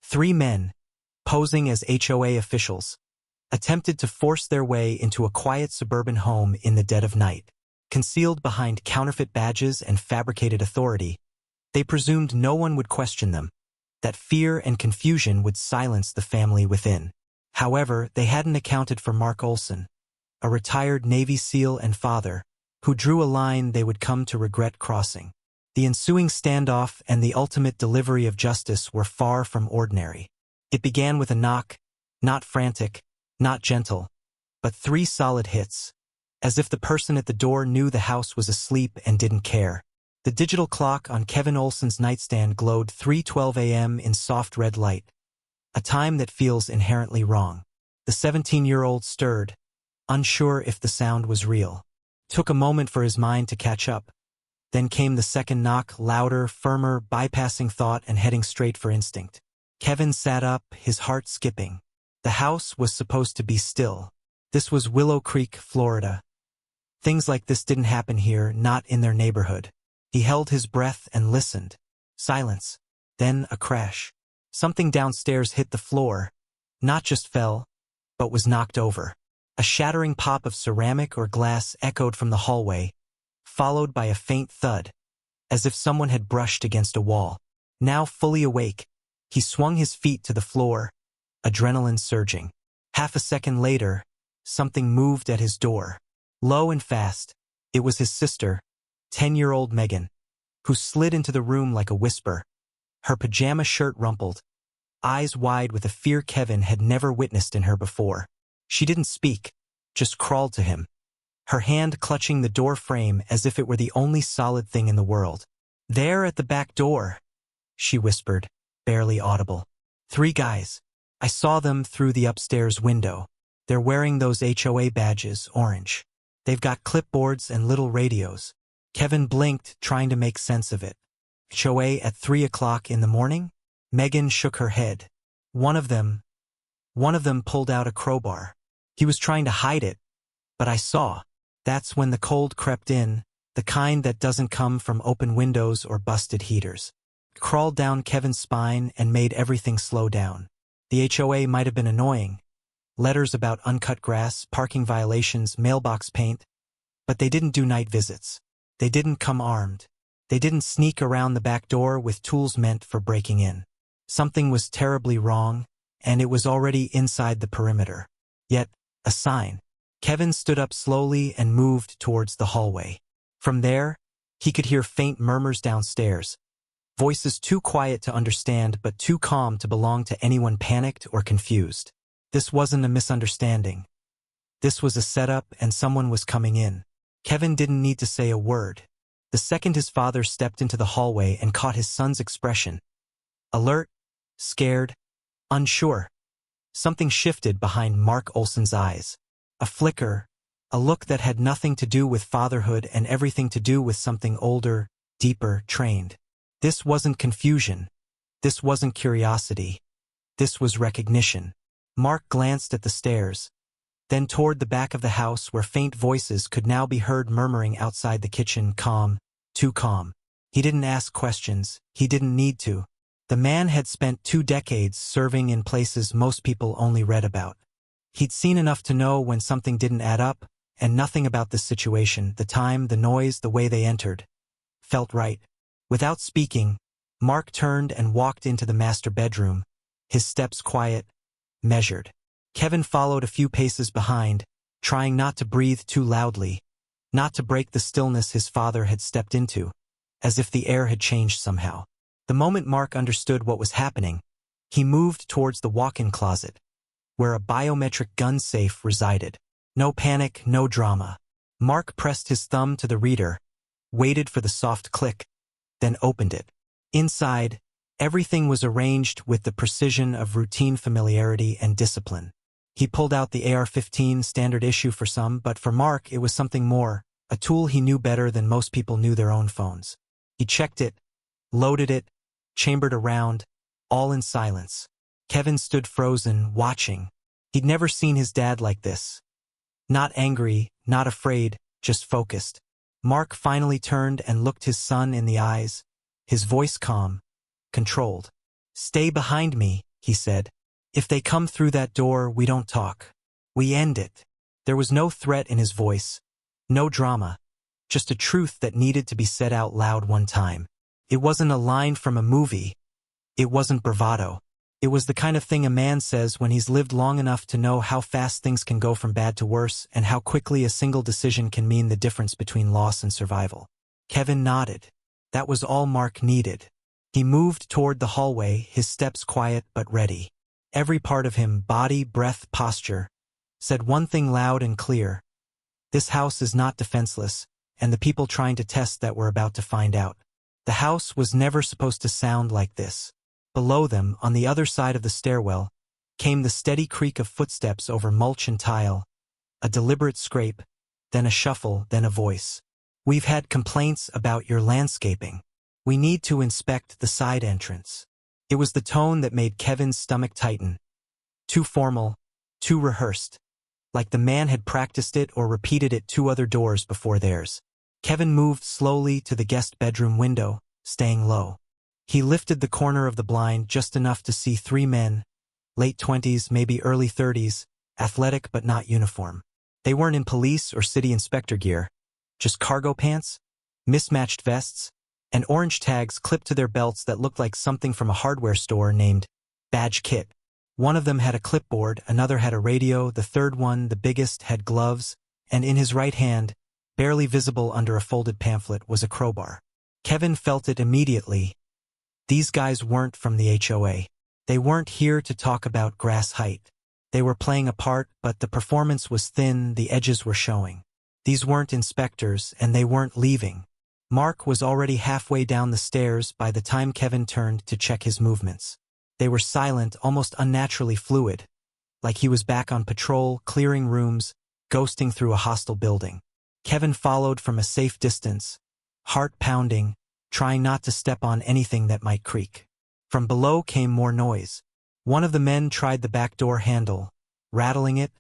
Three men, posing as HOA officials, attempted to force their way into a quiet suburban home in the dead of night. Concealed behind counterfeit badges and fabricated authority, they presumed no one would question them, that fear and confusion would silence the family within. However, they hadn't accounted for Mark Olson, a retired Navy SEAL and father, who drew a line they would come to regret crossing. The ensuing standoff and the ultimate delivery of justice were far from ordinary. It began with a knock, not frantic, not gentle, but 3 solid hits, as if the person at the door knew the house was asleep and didn't care. The digital clock on Kevin Olson's nightstand glowed 3:12 a.m. in soft red light, a time that feels inherently wrong. The 17-year-old stirred, unsure if the sound was real. Took a moment for his mind to catch up. Then came the second knock, louder, firmer, bypassing thought and heading straight for instinct. Kevin sat up, his heart skipping. The house was supposed to be still. This was Willow Creek, Florida. Things like this didn't happen here, not in their neighborhood. He held his breath and listened. Silence. Then a crash. Something downstairs hit the floor. Not just fell, but was knocked over. A shattering pop of ceramic or glass echoed from the hallway, followed by a faint thud, as if someone had brushed against a wall. Now fully awake, he swung his feet to the floor, adrenaline surging. Half a second later, something moved at his door. Low and fast, it was his sister, 10-year-old Megan, who slid into the room like a whisper, her pajama shirt rumpled, eyes wide with a fear Kevin had never witnessed in her before. She didn't speak, just crawled to him, her hand clutching the door frame as if it were the only solid thing in the world. "There at the back door," she whispered, barely audible. "3 guys. I saw them through the upstairs window. They're wearing those HOA badges, orange. They've got clipboards and little radios." Kevin blinked, trying to make sense of it. HOA at 3 o'clock in the morning? Megan shook her head. One of them pulled out a crowbar. He was trying to hide it, but I saw. That's when the cold crept in, the kind that doesn't come from open windows or busted heaters. It crawled down Kevin's spine and made everything slow down. The HOA might have been annoying. Letters about uncut grass, parking violations, mailbox paint. But they didn't do night visits. They didn't come armed. They didn't sneak around the back door with tools meant for breaking in. Something was terribly wrong, and it was already inside the perimeter. Yet, a sign. Kevin stood up slowly and moved towards the hallway. From there, he could hear faint murmurs downstairs. Voices too quiet to understand but too calm to belong to anyone panicked or confused. This wasn't a misunderstanding. This was a setup and someone was coming in. Kevin didn't need to say a word. The second his father stepped into the hallway and caught his son's expression. Alert, scared, unsure. Something shifted behind Mark Olson's eyes. A flicker, a look that had nothing to do with fatherhood and everything to do with something older, deeper, trained. This wasn't confusion. This wasn't curiosity. This was recognition. Mark glanced at the stairs, then toward the back of the house where faint voices could now be heard murmuring outside the kitchen, calm, too calm. He didn't ask questions. He didn't need to. The man had spent 2 decades serving in places most people only read about. He'd seen enough to know when something didn't add up, and nothing about this situation, the time, the noise, the way they entered, felt right. Without speaking, Mark turned and walked into the master bedroom, his steps quiet, measured. Kevin followed a few paces behind, trying not to breathe too loudly, not to break the stillness his father had stepped into, as if the air had changed somehow. The moment Mark understood what was happening, he moved towards the walk-in closet, where a biometric gun safe resided. No panic, no drama. Mark pressed his thumb to the reader, waited for the soft click, then opened it. Inside, everything was arranged with the precision of routine familiarity and discipline. He pulled out the AR-15, standard issue for some, but for Mark it was something more, a tool he knew better than most people knew their own phones. He checked it, loaded it, chambered around, all in silence. Kevin stood frozen, watching. He'd never seen his dad like this. Not angry, not afraid, just focused. Mark finally turned and looked his son in the eyes, his voice calm, controlled. "Stay behind me," he said. "If they come through that door, we don't talk. We end it." There was no threat in his voice, no drama, just a truth that needed to be said out loud one time. It wasn't a line from a movie. It wasn't bravado. It was the kind of thing a man says when he's lived long enough to know how fast things can go from bad to worse and how quickly a single decision can mean the difference between loss and survival. Kevin nodded. That was all Mark needed. He moved toward the hallway, his steps quiet but ready. Every part of him, body, breath, posture, said one thing loud and clear. This house is not defenseless, and the people trying to test that we're about to find out. The house was never supposed to sound like this. Below them, on the other side of the stairwell, came the steady creak of footsteps over mulch and tile, a deliberate scrape, then a shuffle, then a voice. "We've had complaints about your landscaping. We need to inspect the side entrance." It was the tone that made Kevin's stomach tighten. Too formal, too rehearsed, like the man had practiced it or repeated it 2 other doors before theirs. Kevin moved slowly to the guest bedroom window, staying low. He lifted the corner of the blind just enough to see 3 men, late 20s, maybe early 30s, athletic but not uniform. They weren't in police or city inspector gear, just cargo pants, mismatched vests, and orange tags clipped to their belts that looked like something from a hardware store named Badge Kit. One of them had a clipboard, another had a radio, the third one, the biggest, had gloves, and in his right hand, barely visible under a folded pamphlet, was a crowbar. Kevin felt it immediately. These guys weren't from the HOA. They weren't here to talk about grass height. They were playing a part, but the performance was thin, the edges were showing. These weren't inspectors, and they weren't leaving. Mark was already halfway down the stairs by the time Kevin turned to check his movements. They were silent, almost unnaturally fluid, like he was back on patrol, clearing rooms, ghosting through a hostile building. Kevin followed from a safe distance, heart pounding, trying not to step on anything that might creak. From below came more noise. One of the men tried the back door handle, rattling it,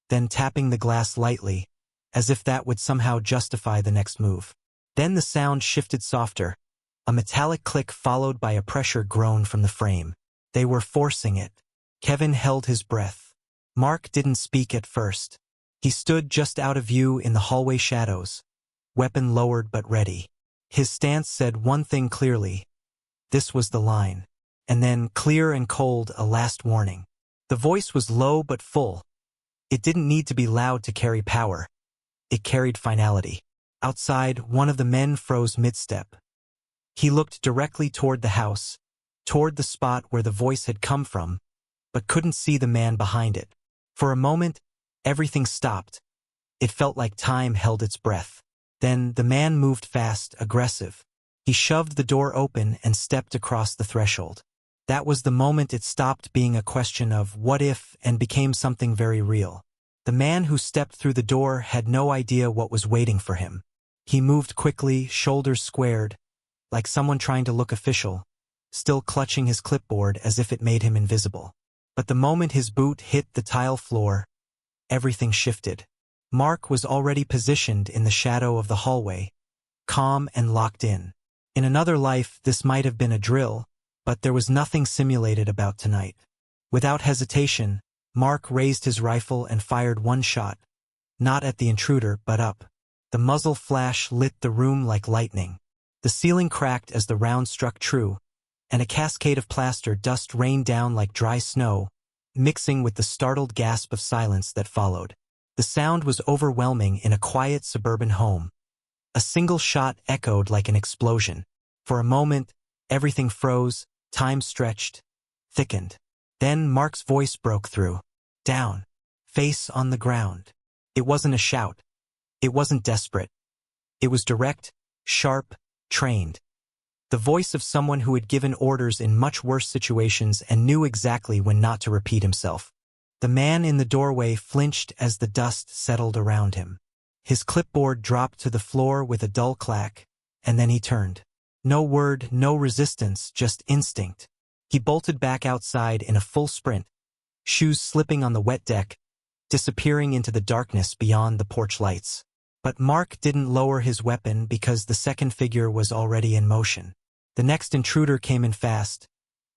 then tapping the glass lightly, as if that would somehow justify the next move. Then the sound shifted softer, a metallic click followed by a pressure groan from the frame. They were forcing it. Kevin held his breath. Mark didn't speak at first. He stood just out of view in the hallway shadows, weapon lowered but ready. His stance said one thing clearly. This was the line. And then, clear and cold, a last warning. The voice was low but full. It didn't need to be loud to carry power. It carried finality. Outside, one of the men froze mid-step. He looked directly toward the house, toward the spot where the voice had come from, but couldn't see the man behind it. For a moment, everything stopped. It felt like time held its breath. Then the man moved fast, aggressive. He shoved the door open and stepped across the threshold. That was the moment it stopped being a question of what if and became something very real. The man who stepped through the door had no idea what was waiting for him. He moved quickly, shoulders squared, like someone trying to look official, still clutching his clipboard as if it made him invisible. But the moment his boot hit the tile floor, everything shifted. Mark was already positioned in the shadow of the hallway, calm and locked in. In another life, this might have been a drill, but there was nothing simulated about tonight. Without hesitation, Mark raised his rifle and fired one shot, not at the intruder, but up. The muzzle flash lit the room like lightning. The ceiling cracked as the round struck true, and a cascade of plaster dust rained down like dry snow, mixing with the startled gasp of silence that followed. The sound was overwhelming in a quiet suburban home. A single shot echoed like an explosion. For a moment, everything froze, time stretched, thickened. Then Mark's voice broke through. Down. Face on the ground. It wasn't a shout. It wasn't desperate. It was direct, sharp, trained. The voice of someone who had given orders in much worse situations and knew exactly when not to repeat himself. The man in the doorway flinched as the dust settled around him. His clipboard dropped to the floor with a dull clack, and then he turned. No word, no resistance, just instinct. He bolted back outside in a full sprint, shoes slipping on the wet deck, disappearing into the darkness beyond the porch lights. But Mark didn't lower his weapon because the second figure was already in motion. The next intruder came in fast,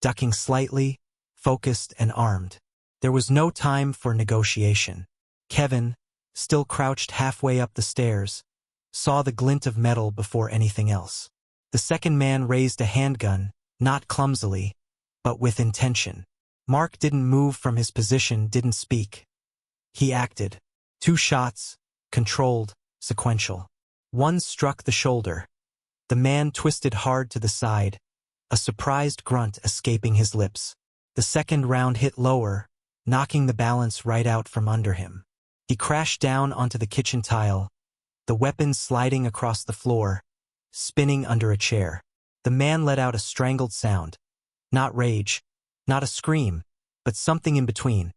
ducking slightly, focused and armed. There was no time for negotiation. Kevin, still crouched halfway up the stairs, saw the glint of metal before anything else. The second man raised a handgun, not clumsily, but with intention. Mark didn't move from his position, didn't speak. He acted. 2 shots, controlled, sequential. One struck the shoulder. The man twisted hard to the side, a surprised grunt escaping his lips. The second round hit lower, knocking the balance right out from under him. He crashed down onto the kitchen tile, the weapon sliding across the floor, spinning under a chair. The man let out a strangled sound. Not rage, not a scream, but something in between.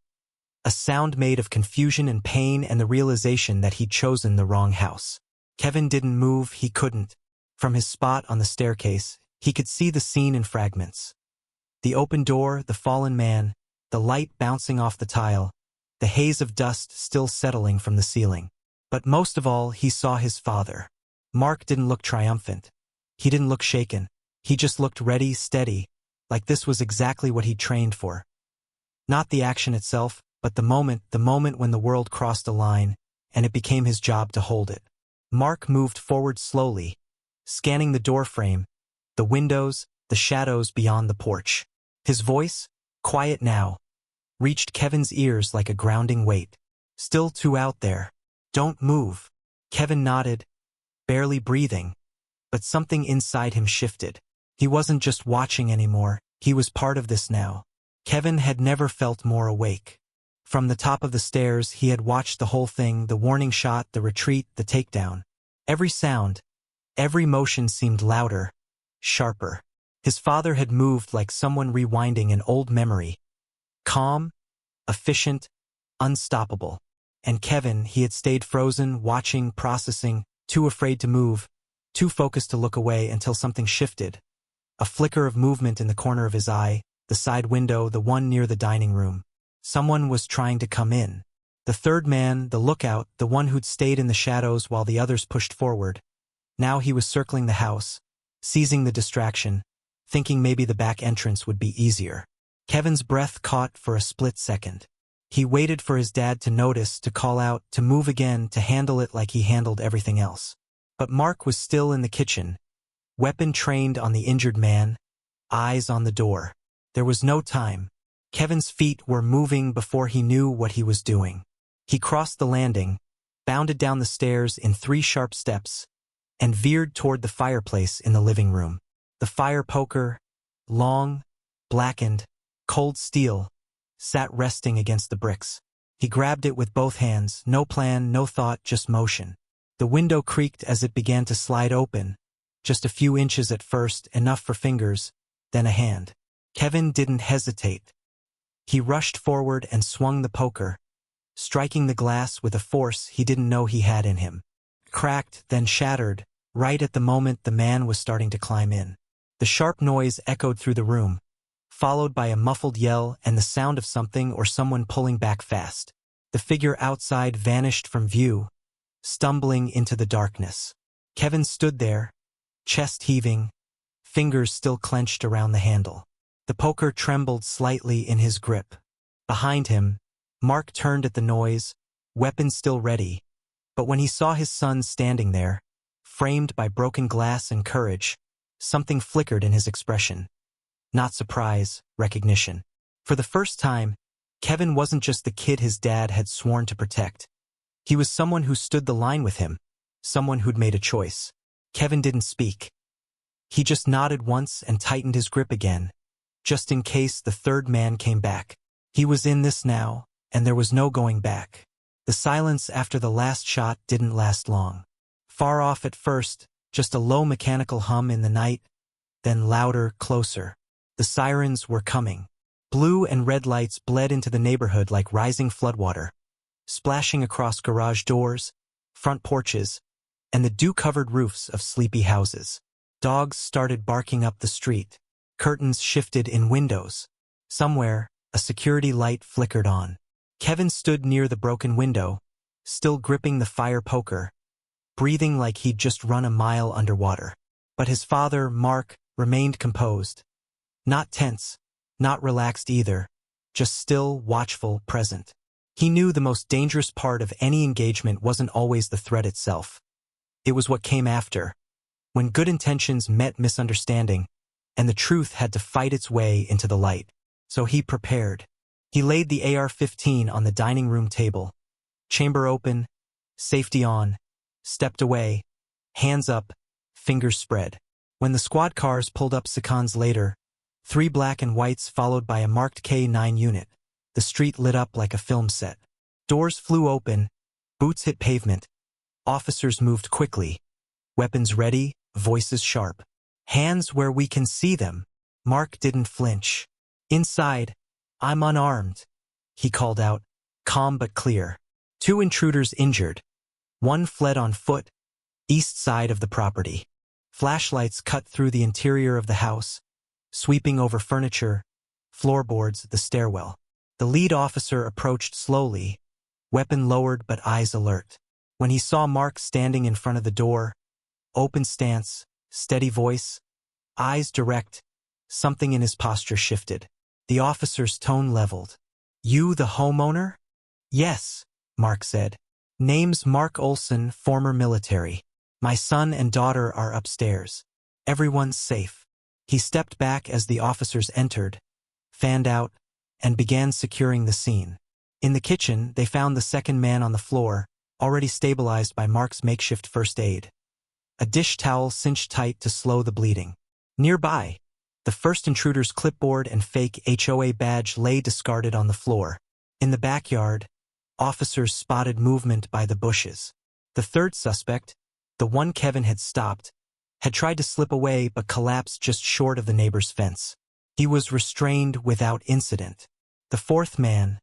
A sound made of confusion and pain and the realization that he'd chosen the wrong house. Kevin didn't move, he couldn't. From his spot on the staircase, he could see the scene in fragments. The open door, the fallen man, the light bouncing off the tile, the haze of dust still settling from the ceiling. But most of all, he saw his father. Mark didn't look triumphant. He didn't look shaken. He just looked ready, steady, like this was exactly what he'd trained for. Not the action itself, but the moment when the world crossed a line, and it became his job to hold it. Mark moved forward slowly, scanning the doorframe, the windows, the shadows beyond the porch. His voice, quiet now, reached Kevin's ears like a grounding weight. Still 2 out there. Don't move. Kevin nodded, barely breathing, but something inside him shifted. He wasn't just watching anymore, he was part of this now. Kevin had never felt more awake. From the top of the stairs, he had watched the whole thing, the warning shot, the retreat, the takedown. Every sound, every motion seemed louder, sharper. His father had moved like someone rewinding an old memory. Calm, efficient, unstoppable. And Kevin, he had stayed frozen, watching, processing, too afraid to move, too focused to look away until something shifted. A flicker of movement in the corner of his eye, the side window, the one near the dining room. Someone was trying to come in. The third man, the lookout, the one who'd stayed in the shadows while the others pushed forward. Now he was circling the house, seizing the distraction, thinking maybe the back entrance would be easier. Kevin's breath caught for a split second. He waited for his dad to notice, to call out, to move again, to handle it like he handled everything else. But Mark was still in the kitchen, weapon trained on the injured man, eyes on the door. There was no time. Kevin's feet were moving before he knew what he was doing. He crossed the landing, bounded down the stairs in 3 sharp steps, and veered toward the fireplace in the living room. The fire poker, long, blackened, cold steel, sat resting against the bricks. He grabbed it with both hands, no plan, no thought, just motion. The window creaked as it began to slide open, just a few inches at first, enough for fingers, then a hand. Kevin didn't hesitate. He rushed forward and swung the poker, striking the glass with a force he didn't know he had in him. Cracked, then shattered, right at the moment the man was starting to climb in. The sharp noise echoed through the room, followed by a muffled yell and the sound of something or someone pulling back fast. The figure outside vanished from view, stumbling into the darkness. Kevin stood there, chest heaving, fingers still clenched around the handle. The poker trembled slightly in his grip. Behind him, Mark turned at the noise, weapon still ready, but when he saw his son standing there, framed by broken glass and courage, something flickered in his expression. Not surprise, recognition. For the first time, Kevin wasn't just the kid his dad had sworn to protect. He was someone who stood the line with him, someone who'd made a choice. Kevin didn't speak. He just nodded once and tightened his grip again, just in case the third man came back. He was in this now, and there was no going back. The silence after the last shot didn't last long. Far off at first, just a low mechanical hum in the night, then louder, closer. The sirens were coming. Blue and red lights bled into the neighborhood like rising floodwater, splashing across garage doors, front porches, and the dew-covered roofs of sleepy houses. Dogs started barking up the street. Curtains shifted in windows. Somewhere, a security light flickered on. Kevin stood near the broken window, still gripping the fire poker, breathing like he'd just run a mile underwater. But his father, Mark, remained composed. Not tense, not relaxed either, just still, watchful, present. He knew the most dangerous part of any engagement wasn't always the threat itself. It was what came after, when good intentions met misunderstanding, and the truth had to fight its way into the light. So he prepared. He laid the AR-15 on the dining room table, chamber open, safety on, stepped away, hands up, fingers spread. When the squad cars pulled up seconds later, 3 black and whites followed by a marked K9 unit, the street lit up like a film set. Doors flew open, boots hit pavement. Officers moved quickly, weapons ready, voices sharp. Hands where we can see them. Mark didn't flinch. Inside, I'm unarmed, he called out, calm but clear. 2 intruders injured. 1 fled on foot, east side of the property. Flashlights cut through the interior of the house, sweeping over furniture, floorboards, the stairwell. The lead officer approached slowly, weapon lowered but eyes alert. When he saw Mark standing in front of the door, open stance, steady voice, eyes direct, something in his posture shifted. The officer's tone leveled. You the homeowner? Yes, Mark said. Name's Mark Olson, former military. My son and daughter are upstairs. Everyone's safe. He stepped back as the officers entered, fanned out, and began securing the scene. In the kitchen, they found the second man on the floor, already stabilized by Mark's makeshift first aid. A dish towel cinched tight to slow the bleeding. Nearby, the first intruder's clipboard and fake HOA badge lay discarded on the floor. In the backyard, officers spotted movement by the bushes. The third suspect, the one Kevin had stopped, had tried to slip away but collapsed just short of the neighbor's fence. He was restrained without incident. The fourth man,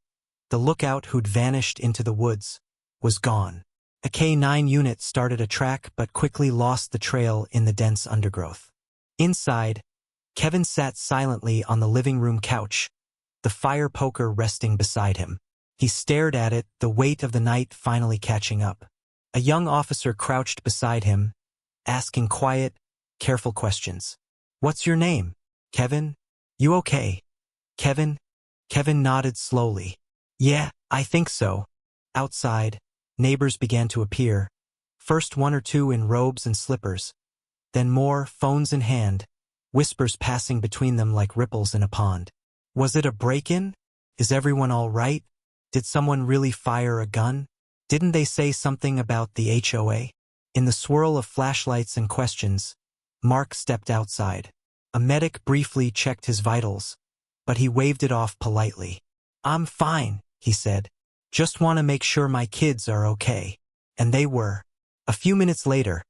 the lookout who'd vanished into the woods, was gone. A K9 unit started a track but quickly lost the trail in the dense undergrowth. Inside, Kevin sat silently on the living room couch, the fire poker resting beside him. He stared at it, the weight of the night finally catching up. A young officer crouched beside him, asking quiet, careful questions. What's your name? Kevin? You okay? Kevin? Kevin nodded slowly. Yeah, I think so. Outside, neighbors began to appear, first 1 or 2 in robes and slippers, then more, phones in hand, whispers passing between them like ripples in a pond. Was it a break-in? Is everyone all right? Did someone really fire a gun? Didn't they say something about the HOA? In the swirl of flashlights and questions, Mark stepped outside. A medic briefly checked his vitals, but he waved it off politely. I'm fine, he said. Just want to make sure my kids are okay. And they were. A few minutes later,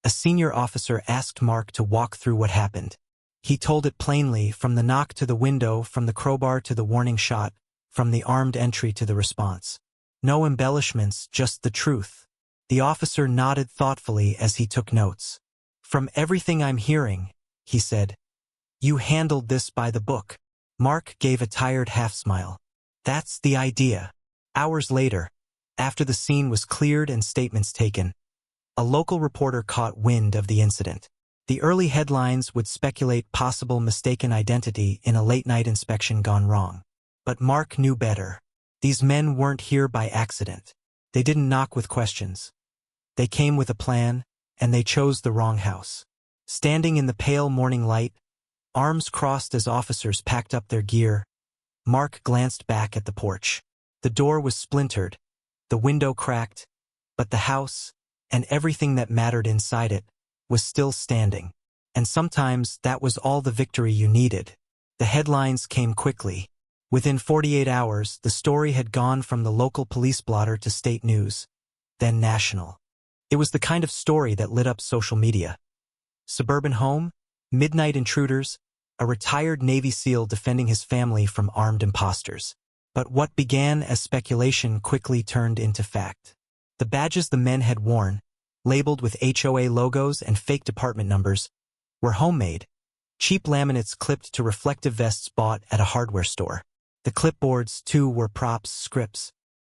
a senior officer asked Mark to walk through what happened. He told it plainly, from the knock to the window, from the crowbar to the warning shot, from the armed entry to the response. No embellishments, just the truth. The officer nodded thoughtfully as he took notes. From everything I'm hearing, he said, you handled this by the book. Mark gave a tired half-smile. That's the idea. Hours later, after the scene was cleared and statements taken, a local reporter caught wind of the incident. The early headlines would speculate possible mistaken identity in a late-night inspection gone wrong. But Mark knew better. These men weren't here by accident. They didn't knock with questions. They came with a plan, and they chose the wrong house. Standing in the pale morning light, arms crossed as officers packed up their gear, Mark glanced back at the porch. The door was splintered, the window cracked, but the house, and everything that mattered inside it, was still standing. And sometimes that was all the victory you needed. The headlines came quickly. Within 48 hours, the story had gone from the local police blotter to state news, then national. It was the kind of story that lit up social media. Suburban home, midnight intruders, a retired Navy SEAL defending his family from armed imposters. But what began as speculation quickly turned into fact. The badges the men had worn, labeled with HOA logos and fake department numbers, were homemade, cheap laminates clipped to reflective vests bought at a hardware store. The clipboards, too, were props, scripts,